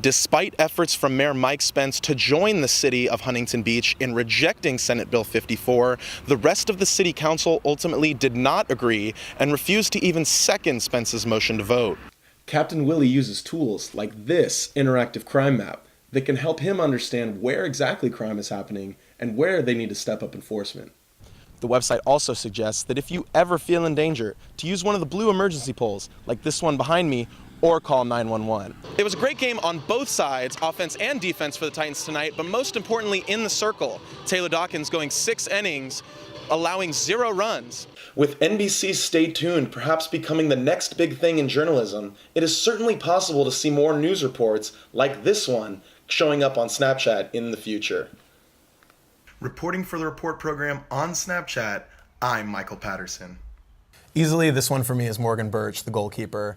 Despite efforts from Mayor Mike Spence to join the city of Huntington Beach in rejecting Senate Bill 54, the rest of the city council ultimately did not agree and refused to even second Spence's motion to vote. Captain Willie uses tools like this interactive crime map that can help him understand where exactly crime is happening and where they need to step up enforcement. The website also suggests that if you ever feel in danger, to use one of the blue emergency poles, like this one behind me, or call 911. It was a great game on both sides, offense and defense for the Titans tonight, but most importantly in the circle. Taylor Dawkins going 6 innings, allowing 0 runs. With NBC's Stay Tuned perhaps becoming the next big thing in journalism, it is certainly possible to see more news reports like this one showing up on Snapchat in the future. Reporting for the Report program on Snapchat, I'm Michael Patterson. Easily, this one for me is Morgan Birch, the goalkeeper.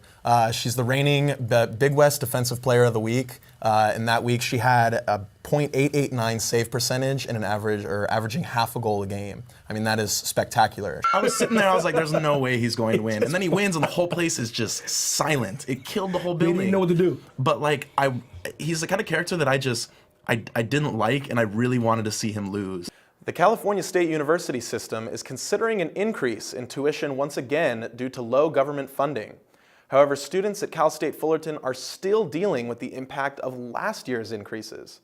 She's the reigning Big West Defensive Player of the Week. In that week, she had a .889 save percentage and averaging half a goal a game. I mean, that is spectacular. I was sitting there, I was like, there's no way he's going to win. And then he wins, and the whole place is just silent. It killed the whole building. He didn't know what to do. But he's the kind of character that I didn't like, and I really wanted to see him lose. The California State University system is considering an increase in tuition once again due to low government funding. However, students at Cal State Fullerton are still dealing with the impact of last year's increases.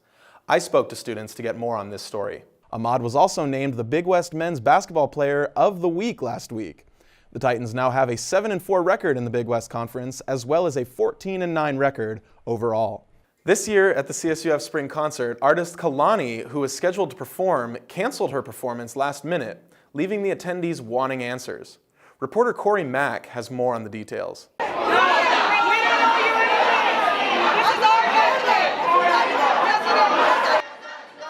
I spoke to students to get more on this story. Ahmad was also named the Big West Men's Basketball Player of the Week last week. The Titans now have a 7-4 record in the Big West Conference, as well as a 14-9 record overall. This year at the CSUF Spring Concert, artist Kalani, who was scheduled to perform, canceled her performance last minute, leaving the attendees wanting answers. Reporter Corey Mack has more on the details.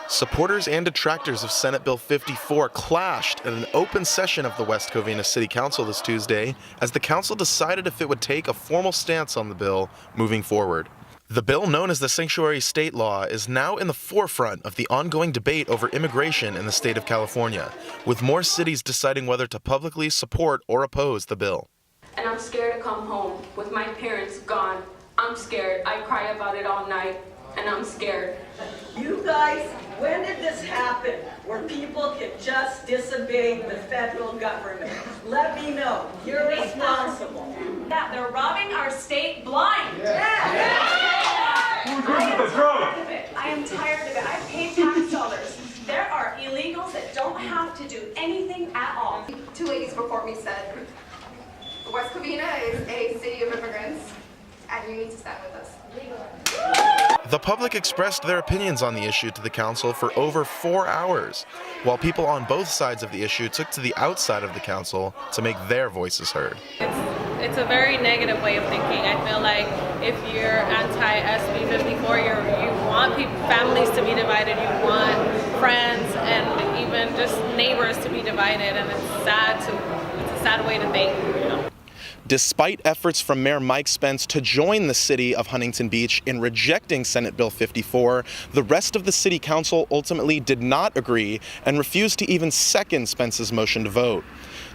Supporters and detractors of Senate Bill 54 clashed at an open session of the West Covina City Council this Tuesday as the council decided if it would take a formal stance on the bill moving forward. The bill, known as the Sanctuary State Law, is now in the forefront of the ongoing debate over immigration in the state of California, with more cities deciding whether to publicly support or oppose the bill. And I'm scared to come home with my parents gone. I'm scared. I cry about it all night, and I'm scared. You guys, when did this happen where people can just disobey the federal government? Let me know. You're responsible. Yeah, they're robbing our state blind. I am tired of it. I pay tax dollars. There are illegals that don't have to do anything at all. 2 ladies before me said, West Covina is a city of immigrants, and you need to stand with us. The public expressed their opinions on the issue to the council for over 4 hours, while people on both sides of the issue took to the outside of the council to make their voices heard. It's a very negative way of thinking. I feel like if you're anti-SB 54, you want families to be divided, you want friends and even just neighbors to be divided, and it's a sad way to think, you know. Despite efforts from Mayor Mike Spence to join the city of Huntington Beach in rejecting Senate Bill 54, the rest of the city council ultimately did not agree and refused to even second Spence's motion to vote.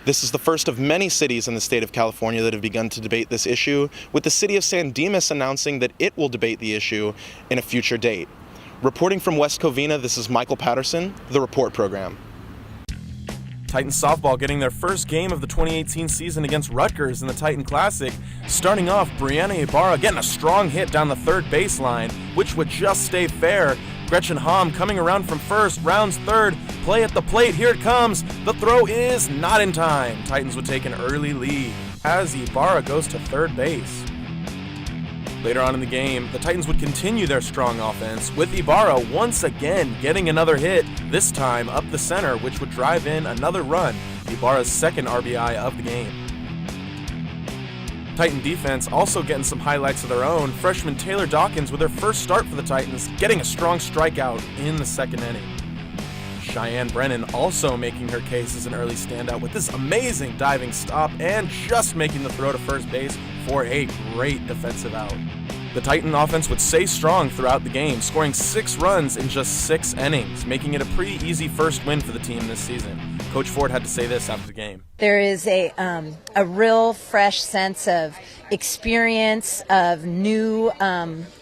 This is the first of many cities in the state of California that have begun to debate this issue, with the city of San Dimas announcing that it will debate the issue in a future date. Reporting from West Covina, this is Michael Patterson, The Report Program. Titans softball getting their first game of the 2018 season against Rutgers in the Titan Classic. Starting off, Brianna Ibarra getting a strong hit down the third baseline, which would just stay fair. Gretchen Hom coming around from first, rounds third, play at the plate, here it comes. The throw is not in time. Titans would take an early lead as Ibarra goes to third base. Later on in the game, the Titans would continue their strong offense, with Ibarra once again getting another hit, this time up the center, which would drive in another run, Ibarra's second RBI of the game. Titan defense also getting some highlights of their own. Freshman Taylor Dawkins with her first start for the Titans, getting a strong strikeout in the second inning. Cheyenne Brennan also making her case as an early standout with this amazing diving stop and just making the throw to first base for a great defensive out. The Titan offense would stay strong throughout the game, scoring 6 runs in just 6 innings, making it a pretty easy first win for the team this season. Coach Ford had to say this after the game. There is a real fresh sense of experience, of new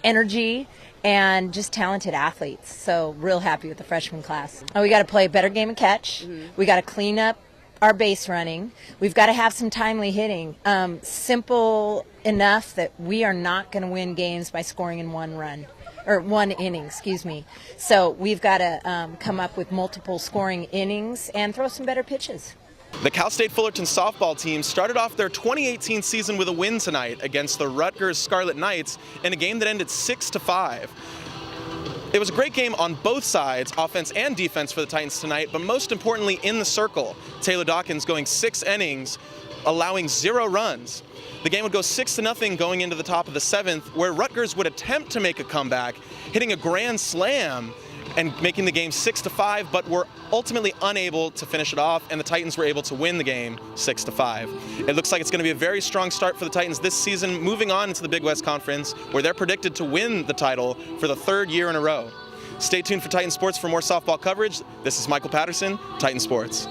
energy, and just talented athletes. So real happy with the freshman class. We got to play a better game of catch. We got to clean up our base running. We've got to have some timely hitting. Simple enough that we are not going to win games by scoring in one inning, excuse me. So we've got to come up with multiple scoring innings and throw some better pitches. The Cal State Fullerton softball team started off their 2018 season with a win tonight against the Rutgers Scarlet Knights in a game that ended 6-5. It was a great game on both sides, offense and defense for the Titans tonight, but most importantly in the circle. Taylor Dawkins going 6 innings, allowing 0 runs. The game would go 6-0 going into the top of the 7th, where Rutgers would attempt to make a comeback, hitting a grand slam and making the game 6-5, but were ultimately unable to finish it off, and the Titans were able to win the game 6-5. It looks like it's going to be a very strong start for the Titans this season, moving on into the Big West Conference, where they're predicted to win the title for the 3rd year in a row. Stay tuned for Titan Sports for more softball coverage. This is Michael Patterson, Titan Sports.